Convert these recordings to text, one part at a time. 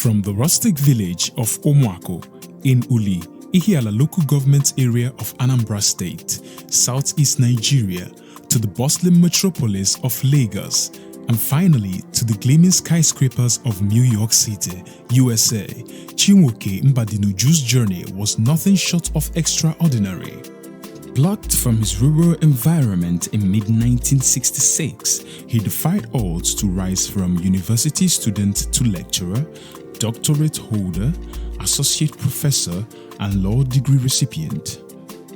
From the rustic village of Omuako in Uli, Ihiala local government area of Anambra State, southeast Nigeria, to the bustling metropolis of Lagos, and finally to the gleaming skyscrapers of New York City, USA, Chinwoke Mbadinuju's journey was nothing short of extraordinary. Plucked from his rural environment in mid-1966, he defied odds to rise from university student to lecturer, doctorate holder, associate professor, and law degree recipient.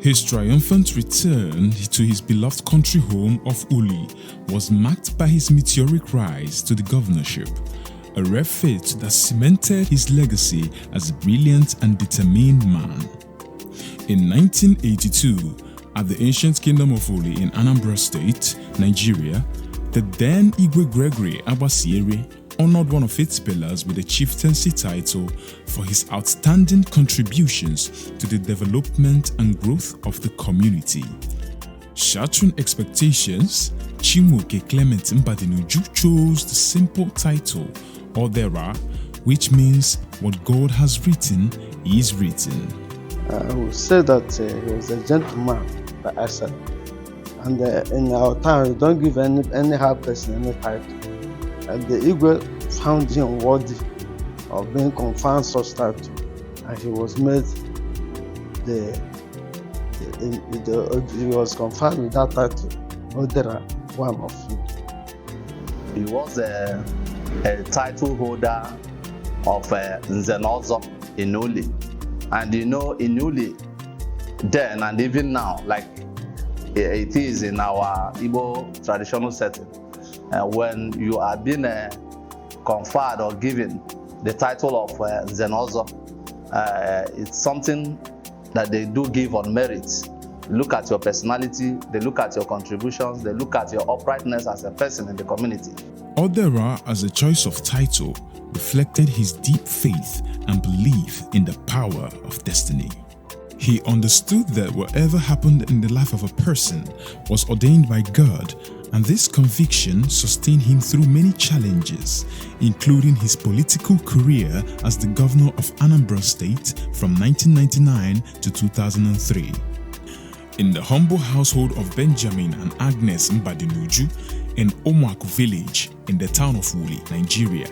His triumphant return to his beloved country home of Uli was marked by his meteoric rise to the governorship, a rare feat that cemented his legacy as a brilliant and determined man. In 1982, at the ancient kingdom of Uli in Anambra State, Nigeria, the then Igwe Gregory Abasiere honored one of its pillars with a chieftaincy title for his outstanding contributions to the development and growth of the community. Shattering expectations, Chinwoke Clement Mbadinuju chose the simple title, Odera, which means what God has written is written. I would say that he was a gentleman, like I said. And in our town, we don't give any hard person any title. And the Igwe found him worthy of being conferred such title, and he was made he was conferred with that title, Odera, one of you. He was a title holder of Nzenozo in Uli. And you know, in Uli, then and even now, like it is in our Igbo traditional setting, when you are being conferred or given the title of Nzenozo, it's something that they do give on merit. They look at your personality, they look at your contributions, they look at your uprightness as a person in the community. Odera, as a choice of title, reflected his deep faith and belief in the power of destiny. He understood that whatever happened in the life of a person was ordained by God, and this conviction sustained him through many challenges, including his political career as the Governor of Anambra State from 1999 to 2003. In the humble household of Benjamin and Agnes Mbadinuju in Omuako village in the town of Uli, Nigeria,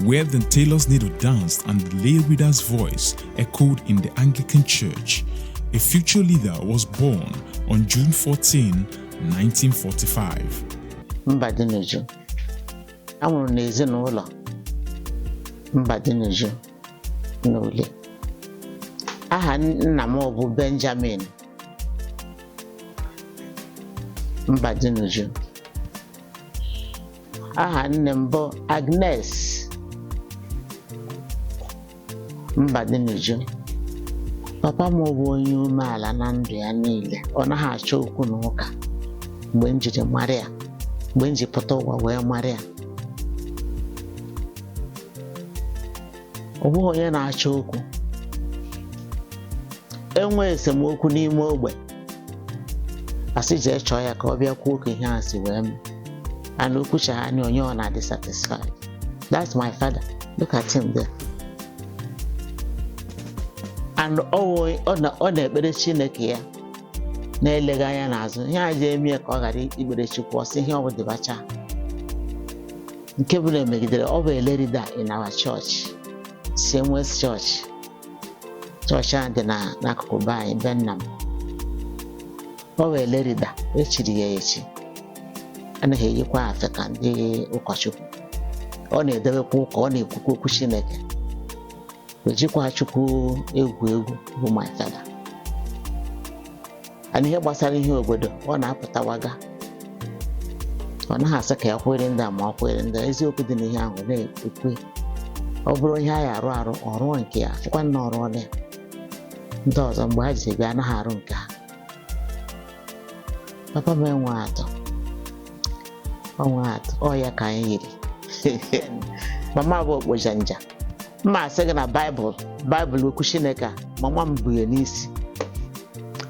where the tailor's needle danced and the lay reader's voice echoed in the Anglican Church, a future leader was born on June 14, 1945. Mbadinuju, amụrụ n'ezinụlọ Mbadinuju n'Uli. Aha nna m bụ Benjamin Mbadinuju. Aha nne m bụ Agnes Mbadinuju. Papa m bụ onye umeala na ndụ ya niile. Ọ naghị achọ okwu na ụka. Mgbe m jiri mara ya, mgbe m ji pụta ụwa wee mara ya. Ọ bụghị onye na-achọ okwu. Enwe esemokwu n'ime ogbe, asị jee chọọ ya ka ọ bịa kwuo ka ihe a si wee mee. And okwucha ha anya onye ọ na-adị satisfied. That's my father. Look at him there. And ọ na-ekpere Chineke ya na-eleghị anya n'azụ. Ihe a ji eme ka ọ ghara ikpere Chukwu, ọ sị ihe ọ bụ dịbacha. Nke bụ na emegidere, ọ bụ a leader in our church, Seamless Church. Church a dị n'akụkụ be anyị, be nna m. Ọ bụ a leader, echiri ya echi. Anaghị eyikwa afe ka ndị ụkọchukwu. Ọ na-edebekwa ụka, ọ na-ekwukwa okwu Chineke. O jikwa Chukwu egwu bụ my father. And ihe gbasara ihe obodo, ọ na-apụtawaga. Ọ naghị asị ka ya kwere ndị a ma ọ kwere ndị a. Eziokwu dị n'ihe ahụ na-ekwe. Ọ bụrụ ihe a ya arụ ọ rụọ nke ya, afụkwa na ọrụ ọla ya. Ndị ọzọ mgbe ha ji bịa anaghị arụ nke ha. Papa m enwe atọ. Ọnwa atọ, ọ ya ka anyị yiri. Mama bụ okpojanja. Mma asị gị na Baịbụl okwu Chineke a, mama m bụ ya n'isi.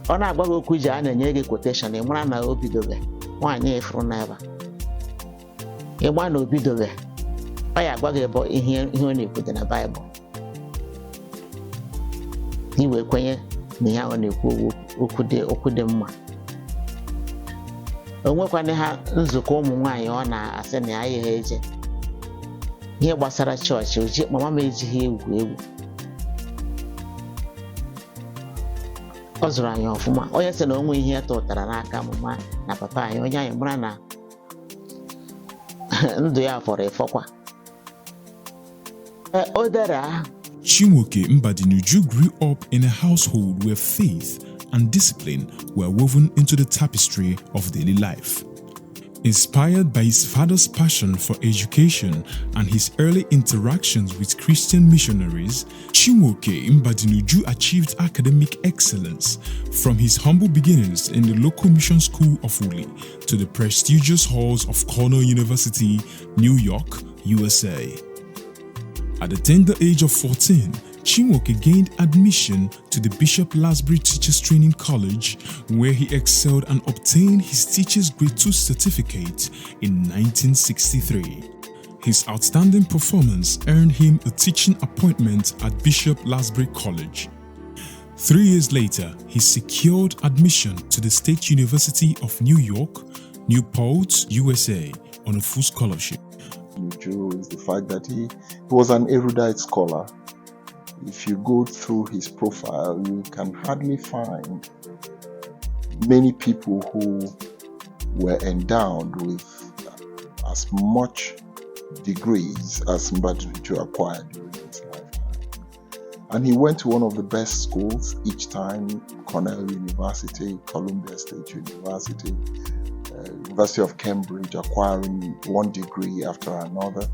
Ọ na-agba gị okwu ji a na-enye gị quotation, ị mara na o bidobe. Nwaanyị ifuru n'ebe. Ị gba na o bidobe. ọ ya agwa gị ebe ihe ọ na-ekwu dị na Baịbụl gị wee kwenye na ihe ọ na-ekwu okwu dị mma. O nwekwana ha nzukọ ụmụ nwaanyị ọ na-asị na ya ya eje ihe gbasara chọọchị mama m ejighị egwu ọ zụrụ anyị ọfụma. Onye sị na onwe ihe ya tụtara n'aka mama na papa anyị, onye anyị mara na ndụ ya fọrọ efọkwa. Odera. Chinwoke Mbadinuju grew up in a household where faith and discipline were woven into the tapestry of daily life. Inspired by his father's passion for education and his early interactions with Christian missionaries, Chinwoke Mbadinuju achieved academic excellence from his humble beginnings in the local mission school of Uli to the prestigious halls of Cornell University, New York, USA. At the tender age of 14, Chinwoke gained admission to the Bishop Lasbury Teachers Training College, where he excelled and obtained his Teacher's Grade 2 certificate in 1963. His outstanding performance earned him a teaching appointment at Bishop Lasbury College. 3 years later, he secured admission to the State University of New York, Newport, USA, on a full scholarship. Is the fact that he was an erudite scholar. If you go through his profile, you can hardly find many people who were endowed with as much degrees as Mbadinuju acquired during his lifetime. And he went to one of the best schools each time, Cornell University, Columbia State University, University of Cambridge, acquiring one degree after another.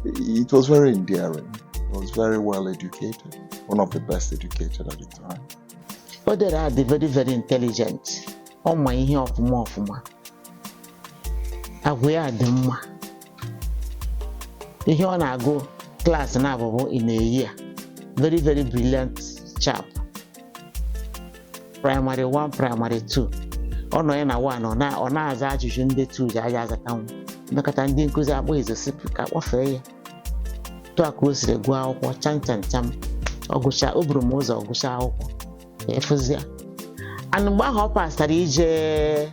It was very endearing. He was very well educated, one of the best educated at the time. Odera is very, very intelligent. Oh my, ihe ọfụma. Agwa ya dị mma. Ihe ọ na-agụ class na abụbụ in a year. Very, very brilliant chap. Primary 1, primary 2. Ọ nọ ya na 1 ọ na-aza ajụjụ ndị 2 ji aja azatanwu. Mmekọta ndị nkụzi akpọ izosipi ka kpọfee ya. Tụa ka o siri gụọ akwụkwọ cham. O buru m ụzọ ọgụcha akwụkwọ. Efuzia. And mgbe ahụ ọ pasara ije.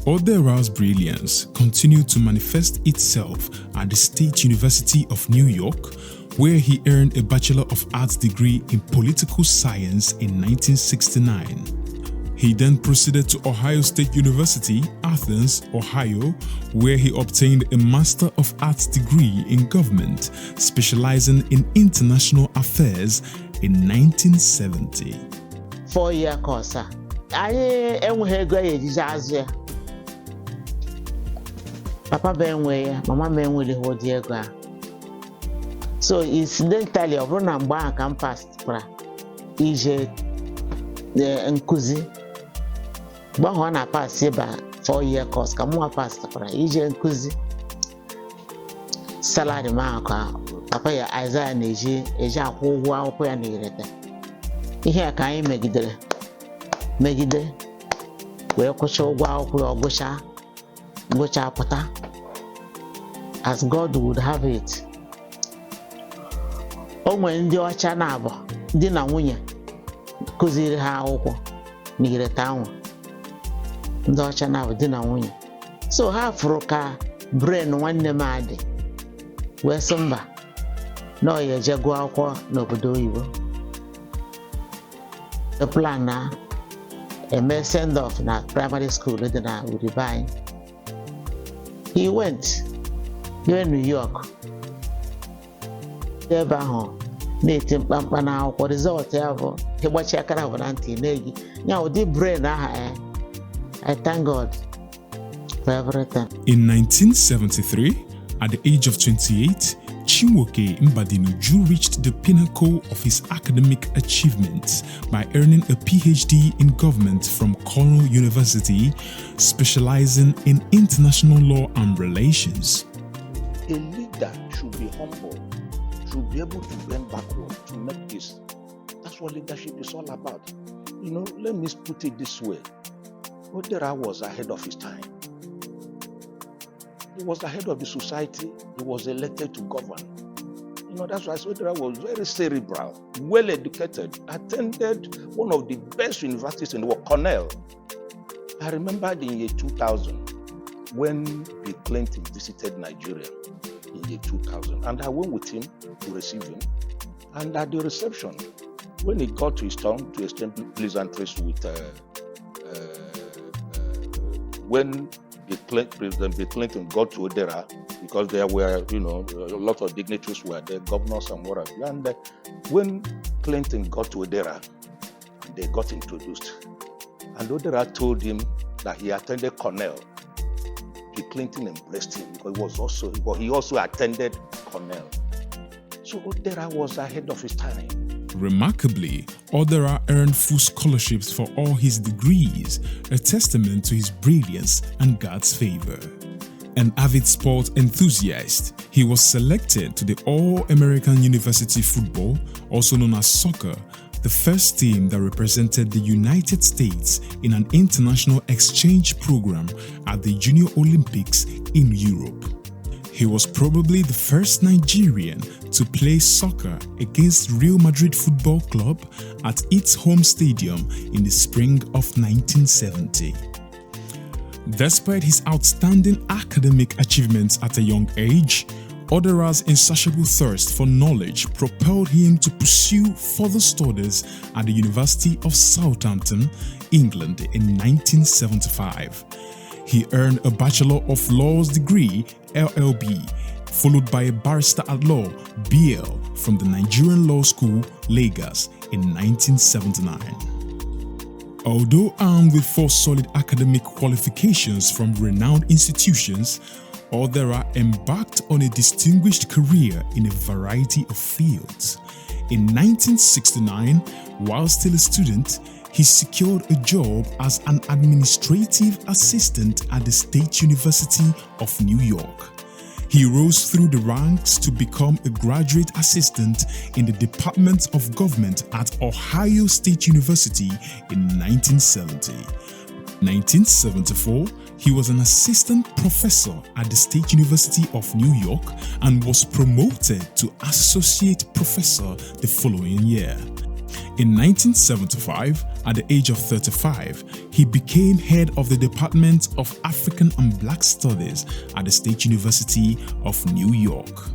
Odera's brilliance continued to manifest itself at the State University of New York, where he earned a Bachelor of Arts degree in Political Science in 1969. He then proceeded to Ohio State University, Athens, Ohio, where he obtained a Master of Arts degree in Government, specializing in international affairs in 1970. 4-year course. Anyị enweghị ego ya ejije azụ ya. Papa bụ enwe ya, mama m enweghị ụdị ego a. So incidentally, ọ bụrụ na mgbe ahụ ka m pasịkwara ije nkụzi, mgbe ahụ ọ na-apasị ịba 4-year course ka mụnwa pasịkwara ije nkụzi. Salary m ahụ ka papa ya Isaiah na-eji akwụ ụgwọ akwụkwọ ya na-erete. Ihe a ka anyị megide wee kwụcha ụgwọ akwụkwọ ya ọgụcha pụta. As God would have it. O nwere ndị ọcha na-abụ di na nwunye kụziri ha akwụkwọ n'ireta anwụ. Ndị ọcha na-abụ di na nwunye. So ha fụrụ ka brain nwanne m adị wee sị mba na ọ ya eje gụọ akwụkwọ n'obodo oyibo. The plan na eme send off na primary school dị na Uribe. He went to New York. Ebe ahụ na-eti mkpamkpa na akwụkwọ. Result ya bụ ịgbachi akara bụ na ntị na-egi. Ya ụdị brain aha I thank God for everything. In 1973, at the age of 28, Chinwoke Mbadinuju reached the pinnacle of his academic achievements by earning a PhD in government from Cornell University, specializing in international law and relations. A leader should be humble, should be able to bend backward to make peace. That's what leadership is all about. Let me put it this way. Odera was ahead of his time. He was the head of the society. He was elected to govern. That's why Odera was very cerebral, well educated, attended one of the best universities in the world, Cornell. I remember in the year 2000 when Bill Clinton visited Nigeria in the year 2000, and I went with him to receive him. And at the reception, when he got to his turn to exchange pleasantries with when President Bill Clinton got to Odera, because there were, a lot of dignitaries were there, governors and what have you. And when Clinton got to Odera, they got introduced. And Odera told him that he attended Cornell. Bill Clinton embraced him because he also attended Cornell. So Odera was ahead of his time. Remarkably, Odera earned full scholarships for all his degrees, a testament to his brilliance and God's favor. An avid sport enthusiast, he was selected to the All-American University Football, also known as soccer, the first team that represented the United States in an international exchange program at the Junior Olympics in Europe. He was probably the first Nigerian to play soccer against Real Madrid Football Club at its home stadium in the spring of 1970. Despite his outstanding academic achievements at a young age, Odera's insatiable thirst for knowledge propelled him to pursue further studies at the University of Southampton, England in 1975. He earned a Bachelor of Laws degree, LLB, followed by a Barrister at Law, BL, from the Nigerian Law School, Lagos, in 1979. Although armed with 4 solid academic qualifications from renowned institutions, Odera embarked on a distinguished career in a variety of fields. In 1969, while still a student, he secured a job as an administrative assistant at the State University of New York. He rose through the ranks to become a graduate assistant in the Department of Government at Ohio State University in 1970. 1974, he was an assistant professor at the State University of New York and was promoted to associate professor the following year. In 1975, at the age of 35, he became head of the Department of African and Black Studies at the State University of New York.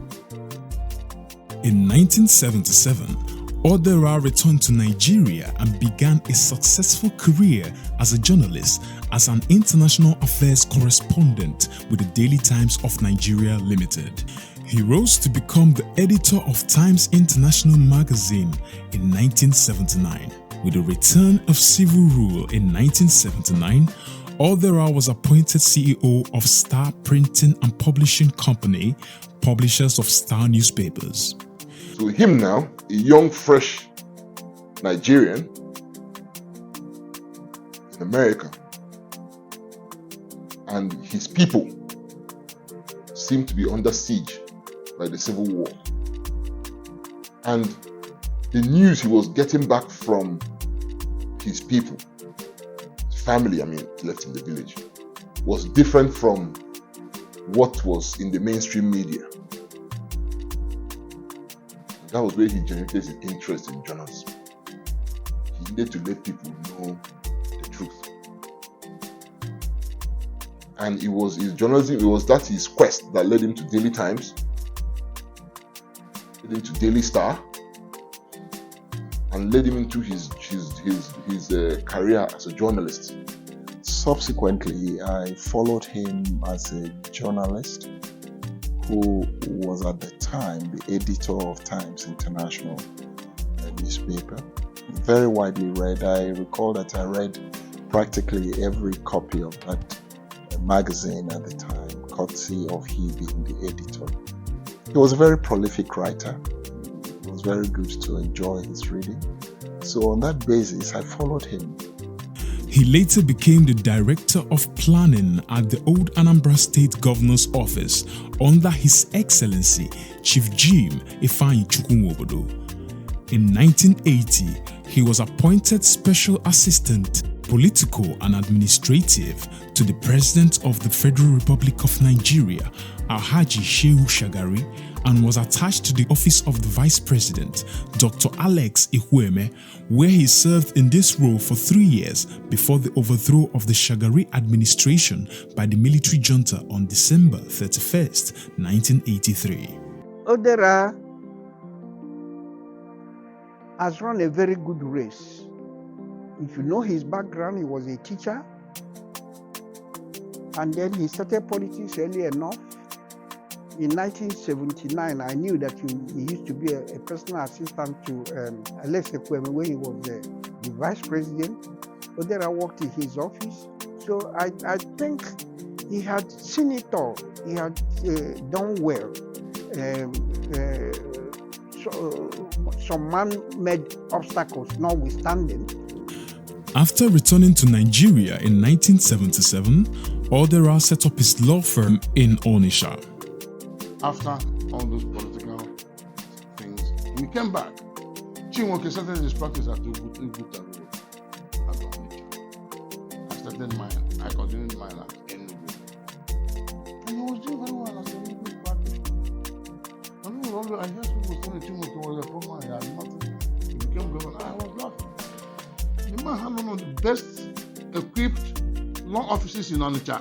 In 1977, Odera returned to Nigeria and began a successful career as a journalist as an international affairs correspondent with the Daily Times of Nigeria Limited. He rose to become the editor of Times International magazine in 1979. With the return of civil rule in 1979, Odera was appointed CEO of Star Printing and Publishing Company, publishers of Star newspapers. To him now, a young, fresh Nigerian in America, and his people seemed to be under siege by the Civil War. And the news he was getting back from his people, his family, left in the village, was different from what was in the mainstream media. That was where he generated his interest in journalism. He needed to let people know the truth. And it was his journalism, his quest that led him to Daily Times, led him to Daily Star, and led him into his career as a journalist. Subsequently, I followed him as a journalist who was at the time the editor of Times International newspaper. Very widely read. I recall that I read practically every copy of that magazine at the time, courtesy of he being the editor. He was a very prolific writer. It was very good to enjoy his reading. So on that basis, I followed him. He later became the Director of Planning at the old Anambra State Governor's Office under His Excellency Chief Jim Ifeanyi Chukwuobodo. In 1980, he was appointed Special Assistant, Political and Administrative to the President of the Federal Republic of Nigeria, Alhaji Shehu Shagari, and was attached to the office of the Vice President, Dr. Alex Ihueme, where he served in this role for 3 years before the overthrow of the Shagari administration by the military junta on December 31st, 1983. Odera has run a very good race. If you know his background, he was a teacher, and then he started politics early enough. In 1979, I knew that he used to be a personal assistant to Alex Ihueme when he was the vice president. Odera worked in his office. So I think he had seen it all. He had done well. Some man-made obstacles notwithstanding. After returning to Nigeria in 1977, Odera set up his law firm in Onitsha. After all those political things, when he came back, Chinwoke started his practice at Ukptv. I started mine. I continued mine at Enugu. And he was doing very well as a legal practice. I heard people saying Chinwoke was a problem. He had nothing. He became governor. I was laughing. The man had one of the best equipped law offices in Onitsha.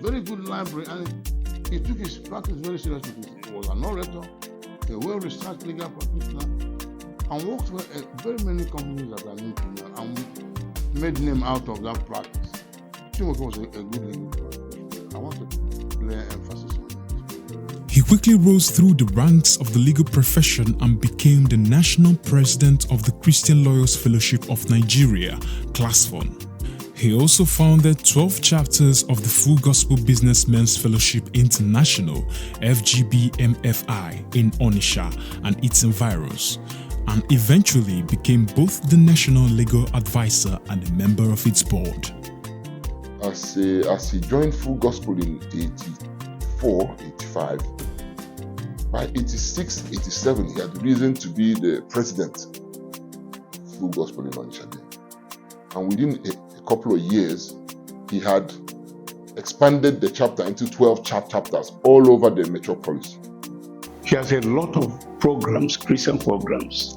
Very good library, and he took his practice very seriously. He was an orator, a well-researched legal practitioner, and worked for very many companies that are known and made name out of that practice. Chinwoke was a good legal practitioner. I want to lay emphasis on this. He quickly rose through the ranks of the legal profession and became the national president of the Christian Lawyers Fellowship of Nigeria, Class 1. He also founded 12 chapters of the Full Gospel Businessmen's Fellowship International, FGBMFI, in Onitsha and its environs, and eventually became both the national legal advisor and a member of its board. As he joined Full Gospel in 84, 85, by 86, 87, he had reason to be the president of Full Gospel in Onitsha. And within a couple of years, he had expanded the chapter into 12 chapters all over the metropolis. He has a lot of programs, Christian programs,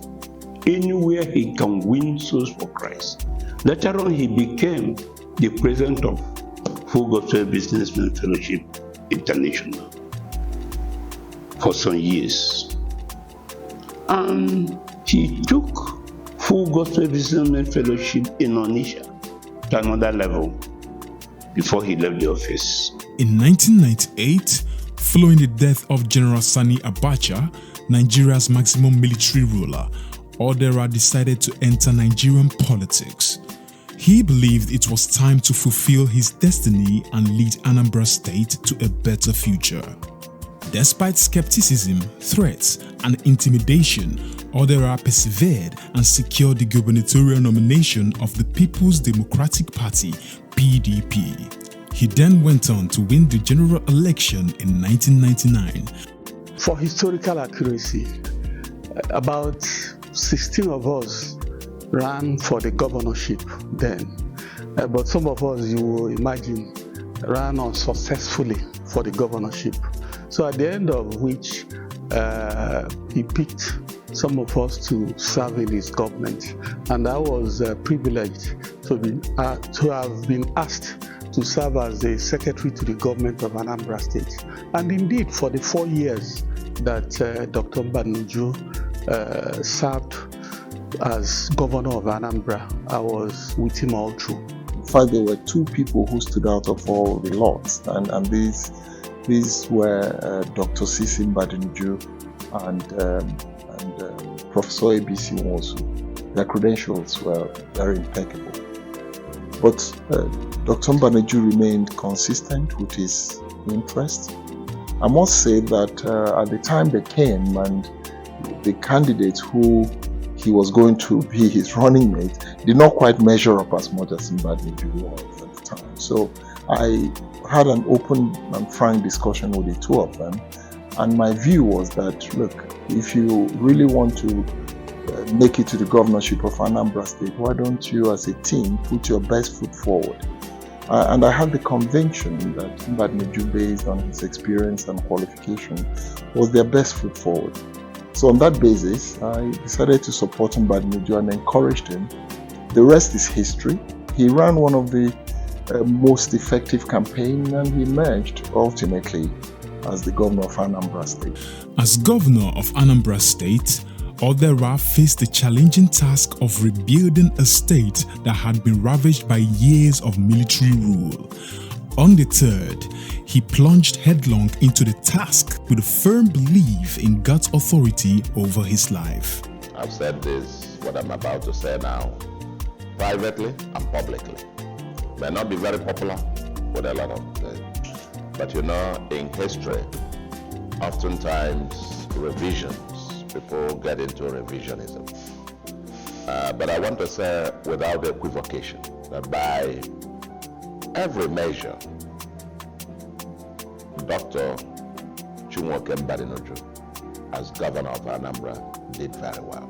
anywhere he can win souls for Christ. Later on, he became the president of Full Gospel Businessmen Fellowship International for some years. And he took Full Gospel Businessmen Fellowship in Onitsha to another level before he left the office. In 1998, following the death of General Sani Abacha, Nigeria's maximum military ruler, Odera decided to enter Nigerian politics. He believed it was time to fulfill his destiny and lead Anambra State to a better future. Despite skepticism, threats, and intimidation, Odera persevered and secured the gubernatorial nomination of the People's Democratic Party, PDP. He then went on to win the general election in 1999. For historical accuracy, about 16 of us ran for the governorship then, but some of us, you will imagine, ran unsuccessfully for the governorship. So at the end of which, he picked some of us to serve in his government, and I was privileged to have been asked to serve as the secretary to the government of Anambra State. And indeed, for the 4 years that Dr. Mbadinuju served as governor of Anambra, I was with him all through. In fact, there were two people who stood out of all the lots, and these were Dr. C.C. Mbadinuju and Professor A.B.C. Nwosu. Their credentials were very impeccable. But Dr. Mbadinuju remained consistent with his interest. I must say that at the time they came, and the candidate who he was going to be his running mate did not quite measure up as much as Mbadinuju was at the time. So I had an open and frank discussion with the two of them, and my view was that, look, if you really want to make it to the governorship of Anambra State, why don't you as a team put your best foot forward? And I had the conviction that Mbadinuju, based on his experience and qualification, was their best foot forward. So on that basis, I decided to support Mbadinuju and encouraged him. The rest is history. He ran one of the most effective campaigns, and he emerged ultimately as the governor of Anambra State. As governor of Anambra State, Odera faced the challenging task of rebuilding a state that had been ravaged by years of military rule. Undeterred, he plunged headlong into the task with a firm belief in God's authority over his life. I've said this, what I'm about to say now, privately and publicly. May not be very popular with a lot of things. But you know, in history, oftentimes revisions, people get into revisionism. But I want to say without equivocation that by every measure, Dr. Chinwoke Mbadinuju, as governor of Anambra, did very well.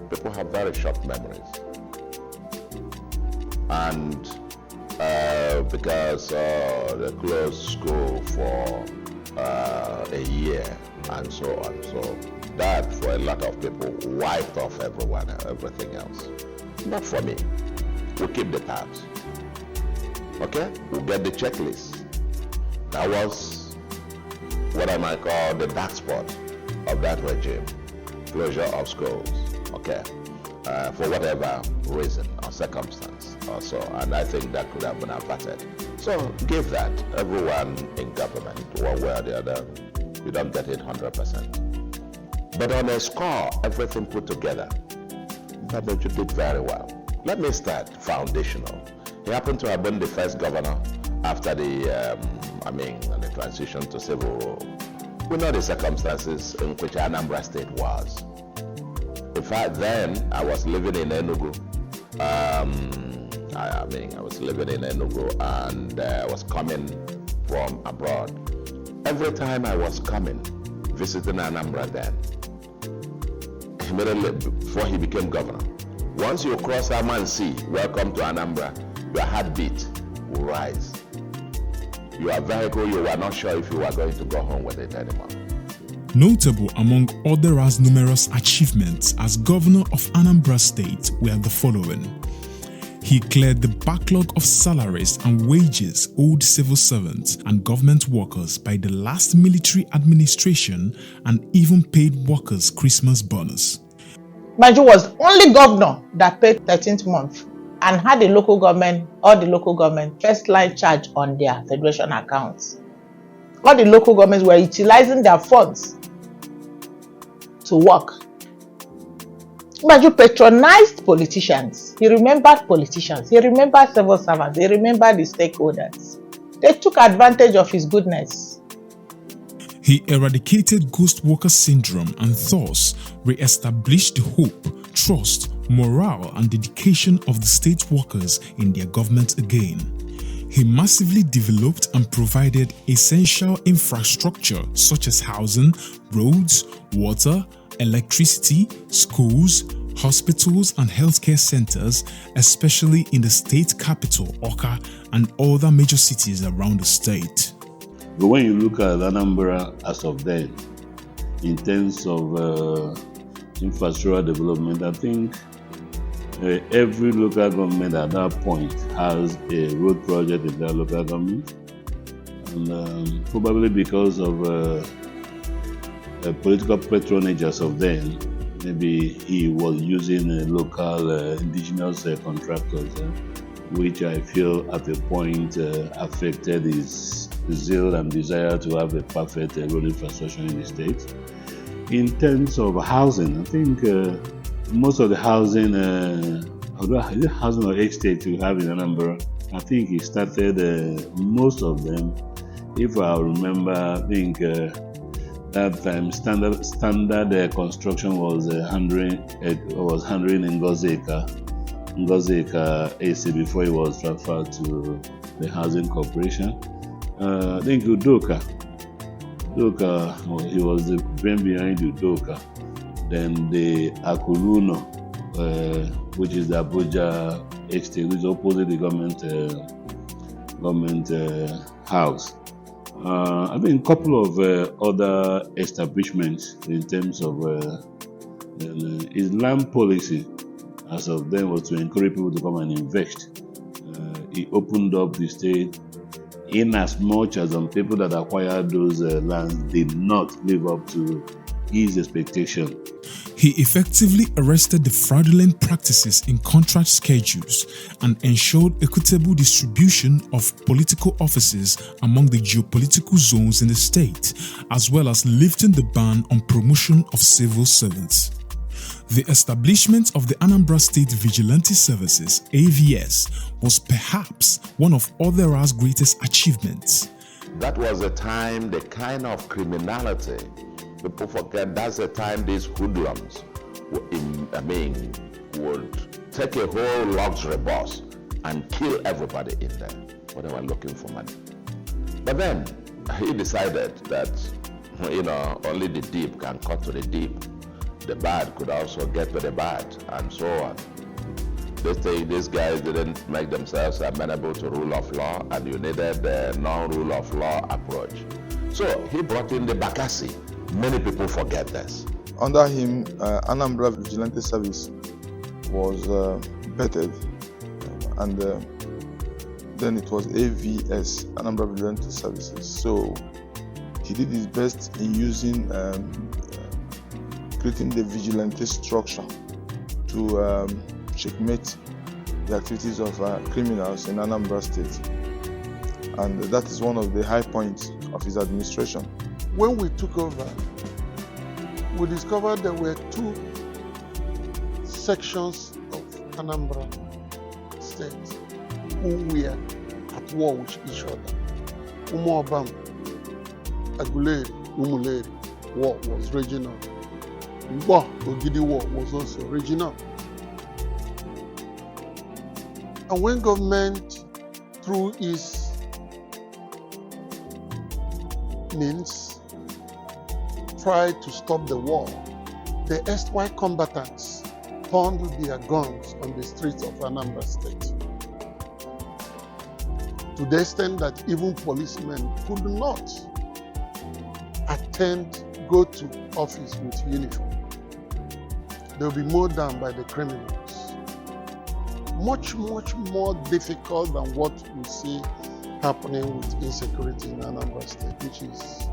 People have very short memories. And because they closed school for a year and so on. So that, for a lot of people, wiped off everything else. Not for me. We'll keep the tabs. Okay? We'll get the checklist. That was what I might call the dark spot of that regime. Closure of schools. Okay? For whatever reason or circumstance or so. And I think that could have been averted. So give that. Everyone in government, one way or the other, you don't get it 100%. But on a score, everything put together, that you did very well. Let me start foundational. He happened to have been the first governor after the transition to civil rule. We know the circumstances in which Anambra State was. In fact, then I was living in Enugu. I was living in Enugu and I was coming from abroad. Every time I was coming, visiting Anambra then, immediately before he became governor, once you cross Ama Sea, welcome to Anambra, your heartbeat will rise. Your vehicle, you were not sure if you were going to go home with it anymore. Notable among Odera's numerous achievements as governor of Anambra State were the following. He cleared the backlog of salaries and wages owed civil servants and government workers by the last military administration and even paid workers Christmas bonus. Mbadinuju was the only governor that paid 13th month and had the local government, all the local government, first line charge on their federation accounts. All the local governments were utilizing their funds to work. Mbadinuju patronized politicians. He remembered politicians. He remembered civil servants. He remembered the stakeholders. They took advantage of his goodness. He eradicated ghost worker syndrome and thus re-established the hope, trust, morale and dedication of the state workers in their government again. He massively developed and provided essential infrastructure such as housing, roads, water, electricity, schools, hospitals and healthcare centers, especially in the state capital, Awka, and other major cities around the state. But when you look at Anambra as of then, in terms of infrastructural development, I think every local government at that point has a road project in their local government. And probably because of political patronage as of then, maybe he was using local indigenous contractors, which I feel at a point affected his zeal and desire to have a perfect road infrastructure in the state. In terms of housing, I think most of the housing, housing or estate you have in Anambra, I think he started most of them. If I remember, I think that time standard construction was handling in Ngozika AC before he was transferred to the Housing Corporation. I think Udoka, he was the brain behind Udoka. then the Akuruno, which is the Abuja estate, which is opposite the government house. I mean, a couple of other establishments in terms of his land policy as of then was to encourage people to come and invest. He opened up the state in as much as some people that acquired those lands did not live up to his expectation. He effectively arrested the fraudulent practices in contract schedules and ensured equitable distribution of political offices among the geopolitical zones in the state, as well as lifting the ban on promotion of civil servants. The establishment of the Anambra State Vigilante Services, AVS, was perhaps one of Odera's greatest achievements. That was a time, the kind of criminality, people forget, that's the time these hoodlums would take a whole luxury bus and kill everybody in there when they were looking for money. But then he decided that, only the deep can cut to the deep. The bad could also get to the bad, and so on. They say these guys didn't make themselves amenable to rule of law, and you needed the non-rule of law approach. So he brought in the Bakassi. Many people forget this. Under him, Anambra Vigilante Service was bettered, and then it was AVS, Anambra Vigilante Services. So he did his best in using creating the vigilante structure to checkmate the activities of criminals in Anambra State. And that is one of the high points of his administration. When we took over, we discovered there were two sections of Anambra State who were at war with each other. Umuobam, Aguleri, Umuleri war was raging on. Mbo Ogidi war was also raging on. And when government, through its means, tried to stop the war, the erstwhile combatants turned their guns on the streets of Anambra State, to the extent that even policemen could not go to office with uniform. They will be mowed down by the criminals. Much, much more difficult than what we see happening with insecurity in Anambra State, which is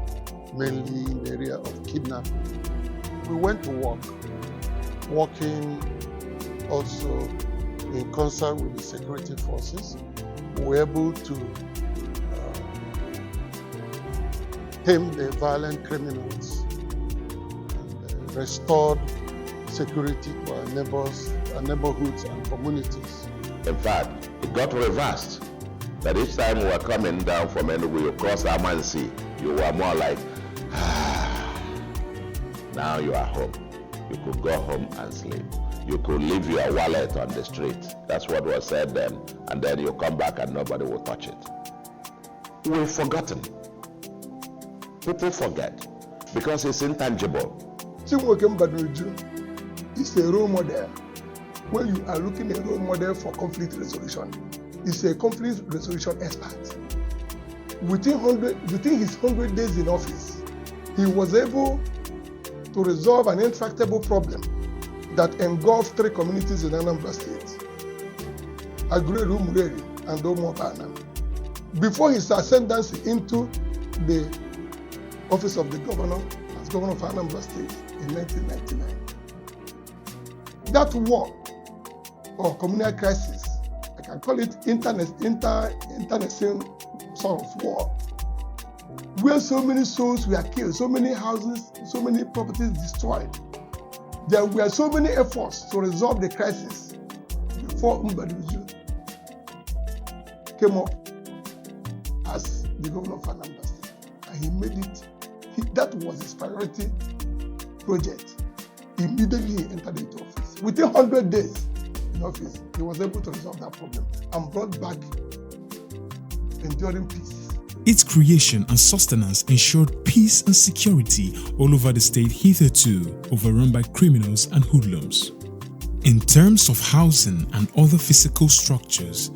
mainly in the area of kidnapping. We went to work, working also in concert with the security forces. We were able to tame the violent criminals and restored security to our neighbors, our neighborhoods and communities. In fact, it got reversed. That each time we were coming down from Enugu, you cross Amansi, you were more like, now you are home. You could go home and sleep. You could leave your wallet on the street. That's what was said then. And then you come back and nobody will touch it. We've forgotten. People forget because it's intangible. Chinwoke Mbadinuju is a role model. When you are looking at a role model for conflict resolution, he's a conflict resolution expert. Within his 100 days in office, he was able to resolve an intractable problem that engulfed 3 communities in Anambra State, Aguleri, Umuleri, and Umuobana. Before his ascendancy into the office of the governor, as governor of Anambra State in 1999. That war, or communal crisis, I can call it internecine sort of war, where so many souls were killed, so many houses, so many properties destroyed. There were so many efforts to resolve the crisis before Mbadinuju came up as the governor of Anambra State. And he made it, that was his priority project. Immediately he entered into office. Within 100 days in office, he was able to resolve that problem and brought back enduring peace Its creation and sustenance ensured peace and security all over the state hitherto overrun by criminals and hoodlums. In terms of housing and other physical structures,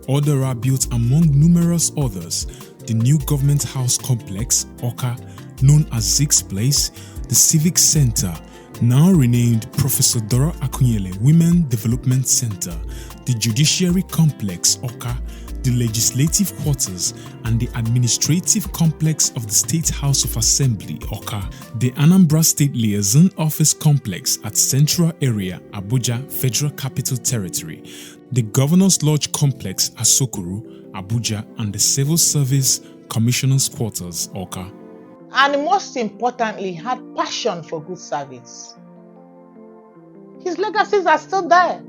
Odera built among numerous others the new government house complex, Oka, known as Zig's Place, the Civic Center, now renamed Professor Dora Akunyele Women Development Center, the Judiciary Complex, Oka, the Legislative Quarters, and the Administrative Complex of the State House of Assembly, Oka, the Anambra State Liaison Office Complex at Central Area, Abuja, Federal Capital Territory, the Governor's Lodge Complex at Sokoro, Abuja, and the Civil Service Commissioner's Quarters, Oka. And most importantly, had passion for good service. His legacies are still there.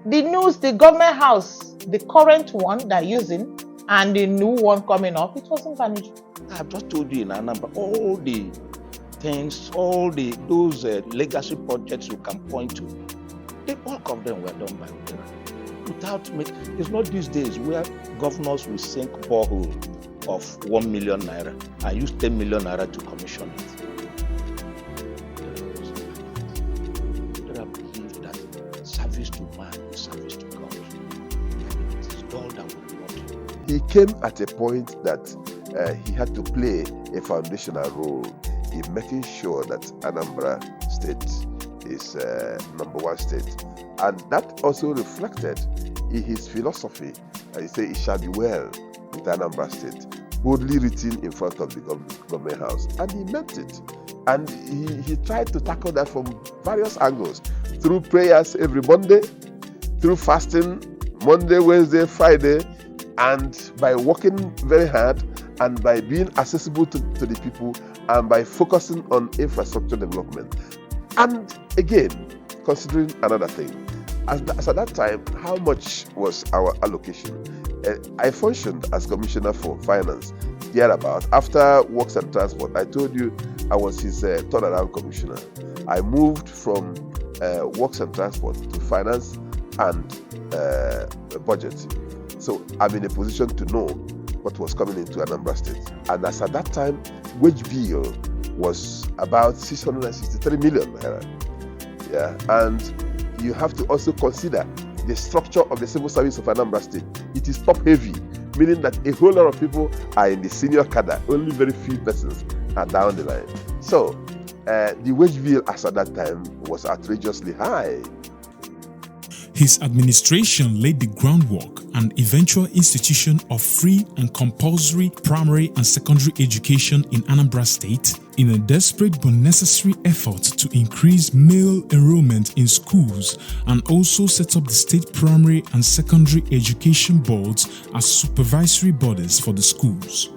The government house, the current one they're using, and the new one coming up, it wasn't vanished. I've just told you in Anambra, all the things, those legacy projects you can point to, the bulk of them were done by Odera. It's not these days where governors will sink borehole of 1 million naira and use 10 million naira to commission it. Odera believed that service to man is service to God. It is God that will reward you. He came at a point that he had to play a foundational role in making sure that Anambra State is number one state. And that also reflected in his philosophy. He said, "It shall be well with Anambra State," boldly written in front of the government house. And he meant it. And he tried to tackle that from various angles, through prayers every Monday, through fasting Monday, Wednesday, Friday, and by working very hard, and by being accessible to the people, and by focusing on infrastructure development. And again, considering another thing, as at that time, how much was our allocation? I functioned as Commissioner for Finance thereabout. After Works and Transport, I told you I was his turnaround commissioner. I moved from Works and Transport to Finance and Budget. So I'm in a position to know what was coming into Anambra State. And as at that time, wage bill was about 663 million naira. Yeah, and you have to also consider the structure of the civil service of Anambra State. It is top heavy, meaning that a whole lot of people are in the senior cadre, only very few persons are down the line. So the wage bill as at that time was outrageously high. His administration laid the groundwork and eventual institution of free and compulsory primary and secondary education in Anambra State in a desperate but necessary effort to increase male enrollment in schools, and also set up the state primary and secondary education boards as supervisory bodies for the schools.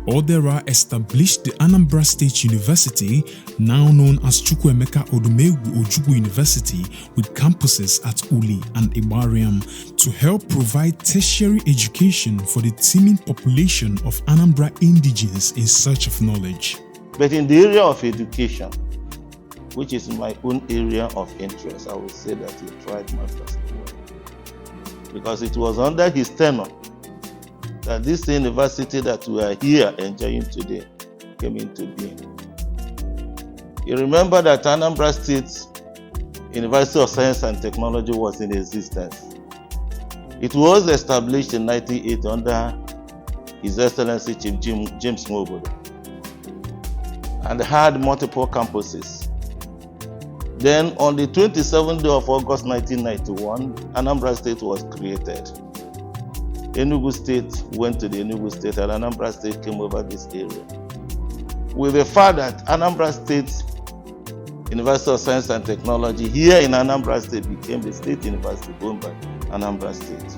Odera established the Anambra State University, now known as Chukwuemeka Odumegwu Ojukwu University, with campuses at Uli and Ibariam, to help provide tertiary education for the teeming population of Anambra indigenes in search of knowledge. But in the area of education, which is my own area of interest, I would say that he tried marvelously well. Because it was under his tenure that this university that we are here enjoying today came into being. You remember that Anambra State University of Science and Technology was in existence. It was established in 1980 under His Excellency Chief James Nwobodo, and had multiple campuses. Then on the 27th day of August 1991, Anambra State was created. Enugu State went to the Enugu State, and Anambra State came over this area. With the fact that Anambra State University of Science and Technology here in Anambra State became the state university owned by Anambra State.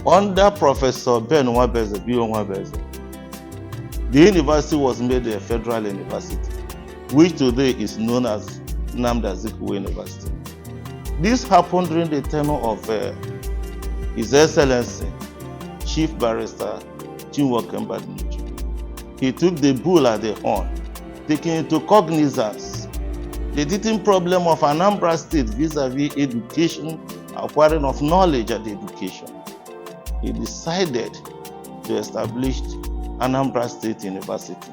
Under Professor Ben Nwabeze, B.O. Nwabeze, the university was made a federal university, which today is known as Nnamdi Azikiwe University. This happened during the tenure of His Excellency Chief Barrister Chinwoke Mbadinuju. He took the bull at the horn, taking into cognizance the teething problem of Anambra State vis-a-vis education, acquiring of knowledge and education. He decided to establish Anambra State University.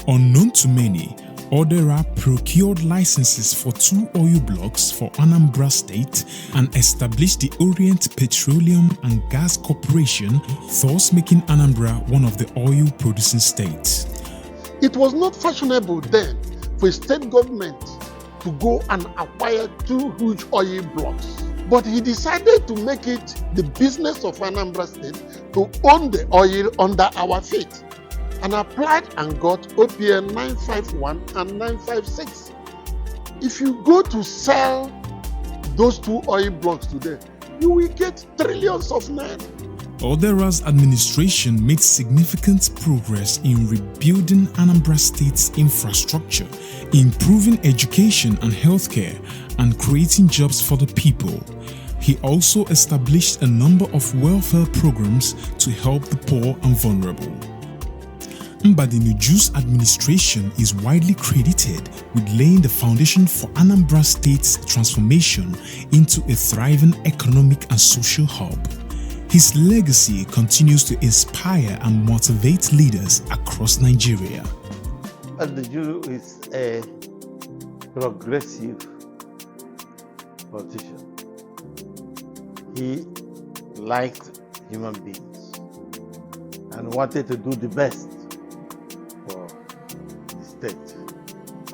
Unknown to many, Odera procured licenses for 2 oil blocks for Anambra State and established the Orient Petroleum and Gas Corporation, thus making Anambra one of the oil-producing states. It was not fashionable then for a state government to go and acquire 2 huge oil blocks. But he decided to make it the business of Anambra State to own the oil under our feet, and applied and got OPL 951 and 956. If you go to sell those 2 oil blocks today, you will get trillions of naira. Odera's administration made significant progress in rebuilding Anambra State's infrastructure, improving education and healthcare, and creating jobs for the people. He also established a number of welfare programs to help the poor and vulnerable. Mbadinuju's administration is widely credited with laying the foundation for Anambra State's transformation into a thriving economic and social hub. His legacy continues to inspire and motivate leaders across Nigeria. Mbadinuju is a progressive politician. He liked human beings and wanted to do the best for the state.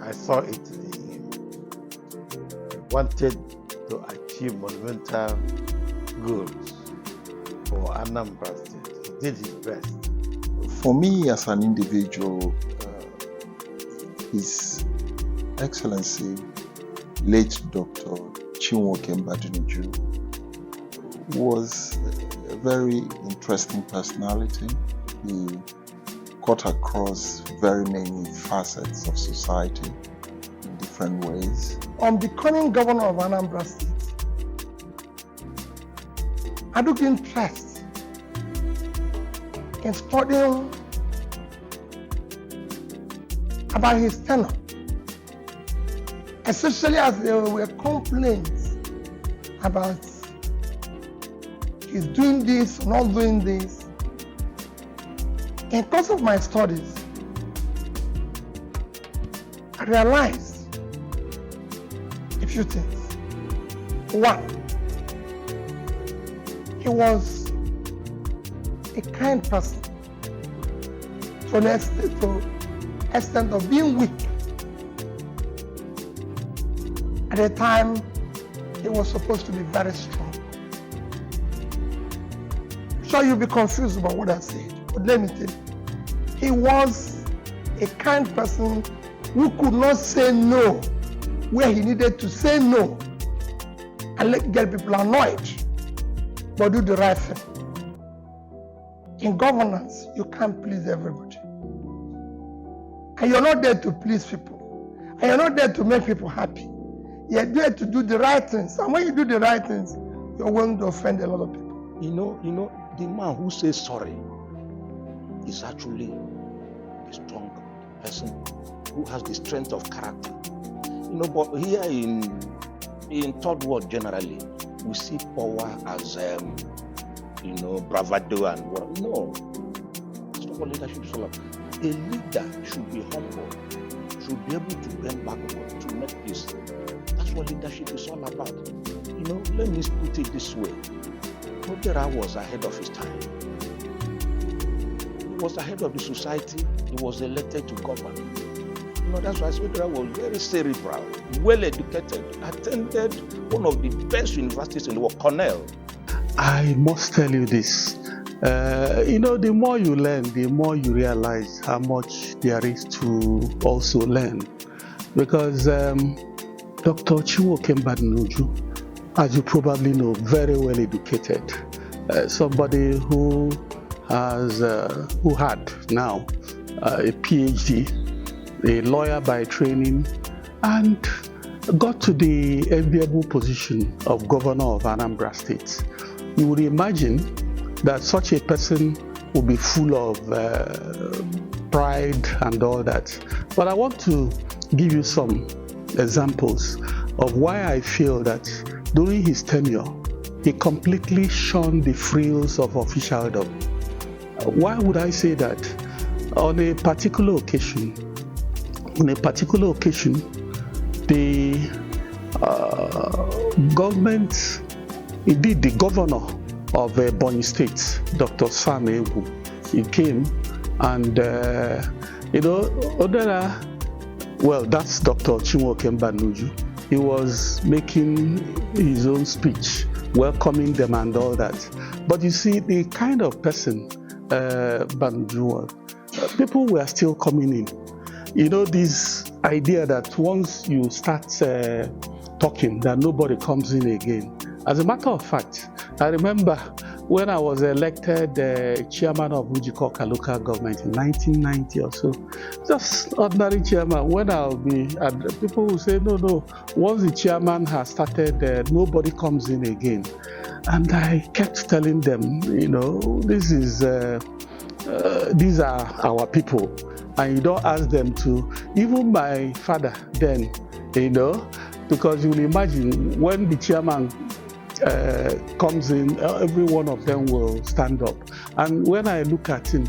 I saw it in him. He wanted to achieve monumental goals for Anambra State. He did his best. For me as an individual, His Excellency, late Dr. Chinwoke Mbadinuju, was a very interesting personality. He cut across very many facets of society in different ways. On becoming governor of Anambra State, I took interest in studying about his tenure, especially as there were complaints about he's doing this, not doing this. In course of my studies, I realized a few things. One, he was a kind person to the extent of being weak. At the time, he was supposed to be very strong. I'm sure you'll be confused about what I said, but let me tell you. He was a kind person who could not say no where he needed to say no and get people annoyed, but do the right thing. In governance, you can't please everybody. And you're not there to please people. And you're not there to make people happy. You're there to do the right things. And when you do the right things, you're willing to offend a lot of people. You know, the man who says sorry is actually a strong person who has the strength of character. But here in third world generally, we see power as bravado and what. No, that's not what leadership is all about. A leader should be humble, should be able to bend backward to make peace. That's what leadership is all about. Let me put it this way. Odera was ahead of his time. He was ahead of the society. He was elected to govern. That's why Odera was very cerebral, well educated, attended one of the best universities in the world, Cornell. I must tell you this. The more you learn, the more you realize how much there is to also learn. Because Dr. Chinwoke Mbadinuju, as you probably know, very well educated, somebody who had now a PhD, a lawyer by training, and got to the enviable position of Governor of Anambra State. You would imagine that such a person would be full of pride and all that. But I want to give you some examples of why I feel that during his tenure, he completely shunned the frills of officialdom. Why would I say that? On a particular occasion, the government, indeed the governor of Ebonyi State, Dr. Sam Egwu, he came and, Odera, well, that's Dr. Chinwoke Mbadinuju. He was making his own speech, welcoming them and all that. But you see, the kind of person Mbadinuju, people were still coming in. This idea that once you start talking, that nobody comes in again. As a matter of fact, I remember when I was elected chairman of Ujikoka local government in 1990 or so, just ordinary chairman, when I'll be, and people will say, no, once the chairman has started, nobody comes in again. And I kept telling them, these are our people. And you don't ask them to, even my father then, because you will imagine when the chairman comes in, every one of them will stand up. And when I look at him,